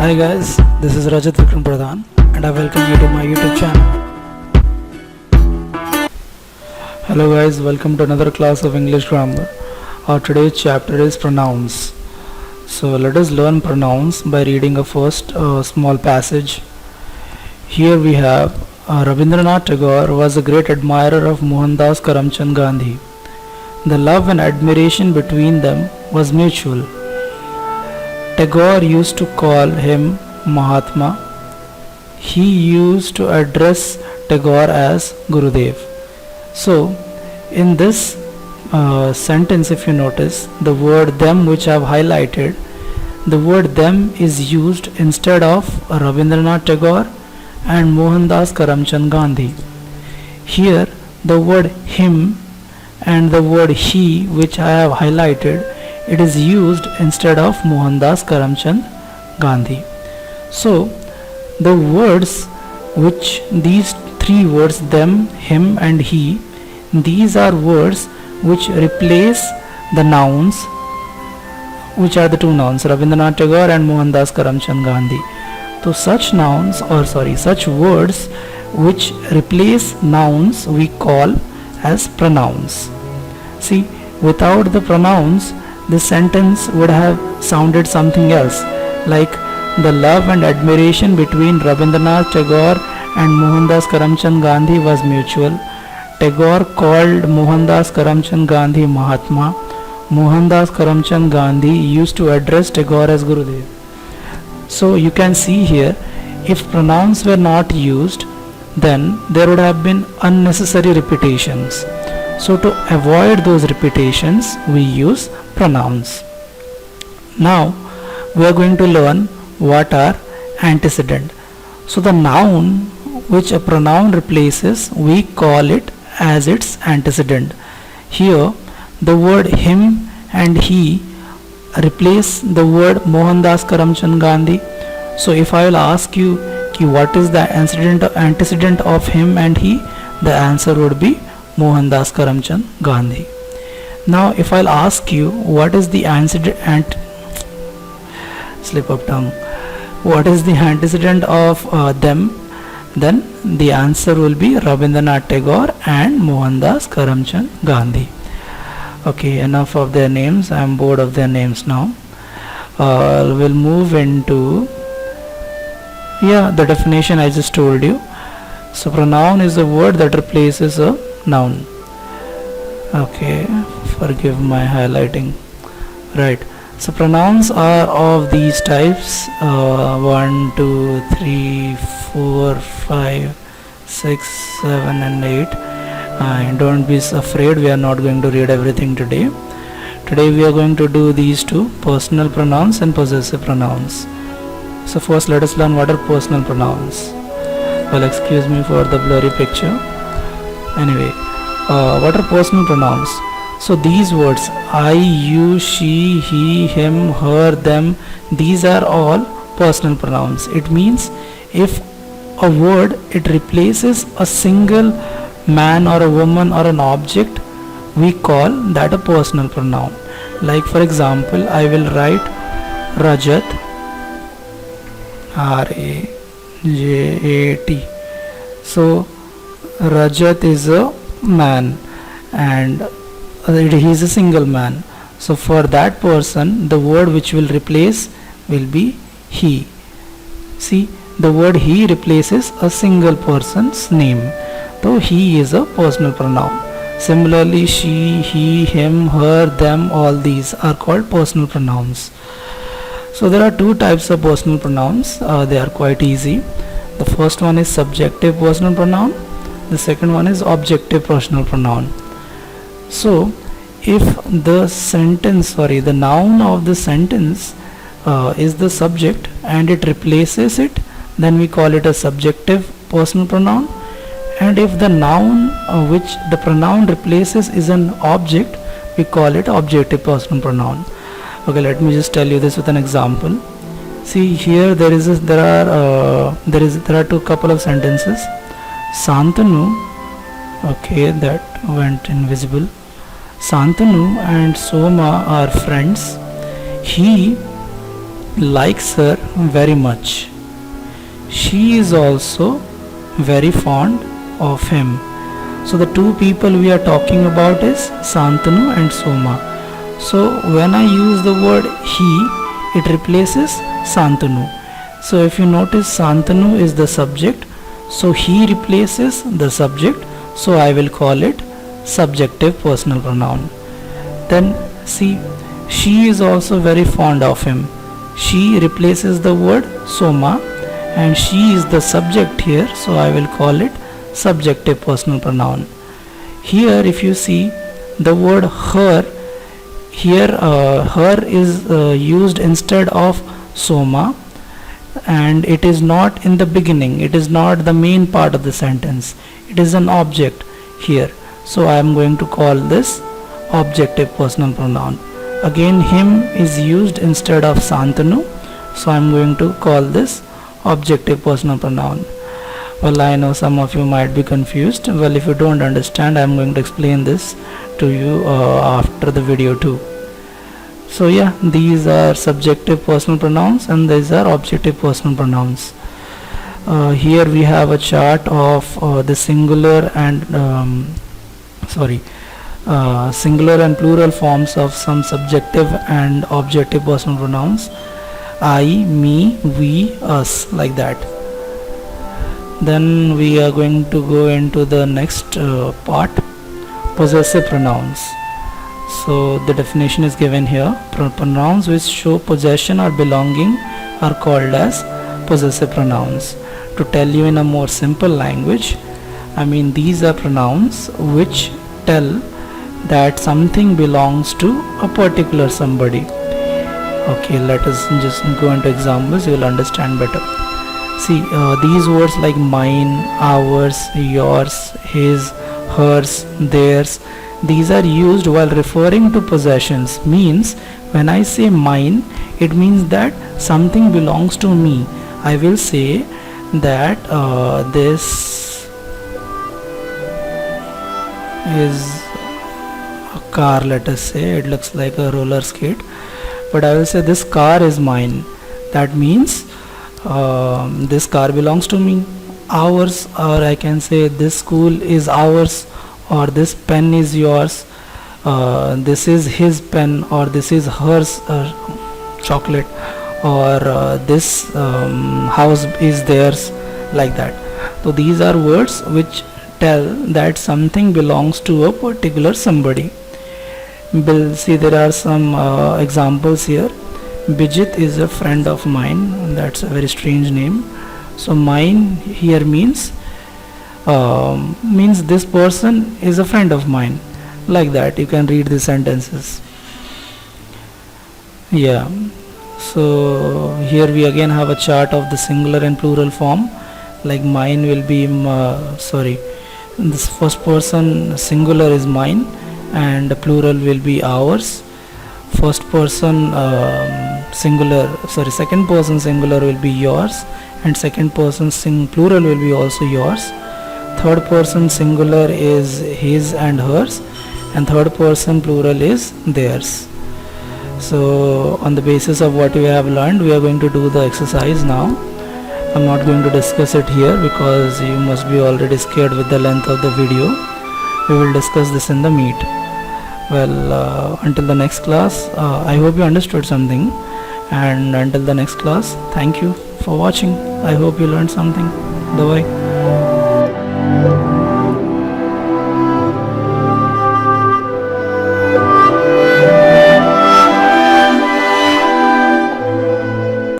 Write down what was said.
Hi guys, this is Rajat Vikram Pradhan and I welcome you to my YouTube channel. Hello guys, welcome to another class of English grammar. Our today's chapter is pronouns. So let us learn pronouns by reading a first small passage. Here we have Rabindranath Tagore was a great admirer of Mohandas Karamchand Gandhi. The love and admiration between them was mutual. Tagore used to call him Mahatma. He used to address Tagore as Gurudev. So, in this sentence, if you notice, the word them which I have highlighted, the word them is used instead of Rabindranath Tagore and Mohandas Karamchand Gandhi. Here, the word him and the word he which I have highlighted, it is used instead of Mohandas Karamchand Gandhi. So the words which these three words them, him and he, these are words which replace the nouns which are the two nouns Rabindranath Tagore and Mohandas Karamchand Gandhi. So such words which replace nouns we call as pronouns. See, without the pronouns this sentence would have sounded something else, like the love and admiration between Rabindranath Tagore and Mohandas Karamchand Gandhi was mutual. Tagore called Mohandas Karamchand Gandhi Mahatma. Mohandas Karamchand Gandhi used to address Tagore as Gurudev. So you can see here, if pronouns were not used, then there would have been unnecessary repetitions. So to avoid those repetitions, we use pronouns. Now we are going to learn what are antecedent. So the noun which a pronoun replaces, we call it as its antecedent. Here the word him and he replace the word Mohandas Karamchand Gandhi. So if I will ask you what is the antecedent of him and he, the answer would be Mohandas Karamchand Gandhi. Now if I'll ask you what is the antecedent of them, then the answer will be Rabindranath Tagore and Mohandas Karamchand Gandhi. Okay, enough of their names. I am bored of their names now. We'll move into the definition I just told you. So pronoun is a word that replaces a noun. Okay, forgive my highlighting. Right, so pronouns are of these types 1, 2, 3, 4, 5, 6, 7 and 8. And don't be afraid, we are not going to read everything today. Today we are going to do these two, personal pronouns and possessive pronouns. So first let us learn what are personal pronouns. Well, excuse me for the blurry picture. Anyway, what are personal pronouns? So these words I, you, she, he, him, her, them, these are all personal pronouns. It means if a word it replaces a single man or a woman or an object, we call that a personal pronoun. Like for example, I will write Rajat, R-A-J-A-T. So Rajat is a man and he is a single man. So for that person, the word which will replace will be he. See, the word he replaces a single person's name. So he is a personal pronoun. Similarly, she, he, him, her, them, all these are called personal pronouns. So there are two types of personal pronouns. They are quite easy. The first one is subjective personal pronoun. The second one is objective personal pronoun. So if the noun of the sentence is the subject and it replaces it, then we call it a subjective personal pronoun. And if the noun which the pronoun replaces is an object, we call it objective personal pronoun. Okay, let me just tell you this with an example. See here, there are two couple of sentences. Santanu, okay, that went invisible. Santanu and Soma are friends. He likes her very much. She is also very fond of him. So the two people we are talking about is Santanu and Soma. So when I use the word he, it replaces Santanu. So if you notice, Santanu is the subject, so he replaces the subject, so I will call it subjective personal pronoun. Then see, she is also very fond of him. She replaces the word Soma, and she is the subject here, so I will call it subjective personal pronoun. Here if you see the word her, here her is used instead of Soma, and it is not in the beginning, it is not the main part of the sentence, it is an object here, so I am going to call this objective personal pronoun. Again, him is used instead of Santanu, so I am going to call this objective personal pronoun. Well, I know some of you might be confused. Well, if you don't understand, I am going to explain this to you after the video too. So yeah, these are subjective personal pronouns and these are objective personal pronouns. Here we have a chart of the singular and singular and plural forms of some subjective and objective personal pronouns. I, me, we, us, like that. Then we are going to go into the next part, possessive pronouns. So the definition is given here. Pronouns which show possession or belonging are called as possessive pronouns. To tell you in a more simple language, I mean these are pronouns which tell that something belongs to a particular somebody. Okay, let us just go into examples, you will understand better. See, these words like mine, ours, yours, his, hers, theirs, these are used while referring to possessions. Means when I say mine, it means that something belongs to me. I will say that this is a car, let us say, it looks like a roller skate, but I will say this car is mine. That means this car belongs to me. Ours, or I can say this school is ours, or this pen is yours, this is his pen, or this is hers chocolate, or this house is theirs, like that. So these are words which tell that something belongs to a particular somebody. See, there are some examples here. Bijit is a friend of mine. That's a very strange name. So mine here means this person is a friend of mine, like that. You can read the sentences. Yeah, so here we again have a chart of the singular and plural form. Like mine will be this first person singular is mine and plural will be ours. First person second person singular will be yours, and second person plural will be also yours. Third person singular is his and hers, and third person plural is theirs. So on the basis of what we have learned, we are going to do the exercise now. I'm not going to discuss it here because you must be already scared with the length of the video. We will discuss this in the meet. Well, until the next class, I hope you understood something, and until the next class, thank you for watching. I hope you learned something. Bye bye.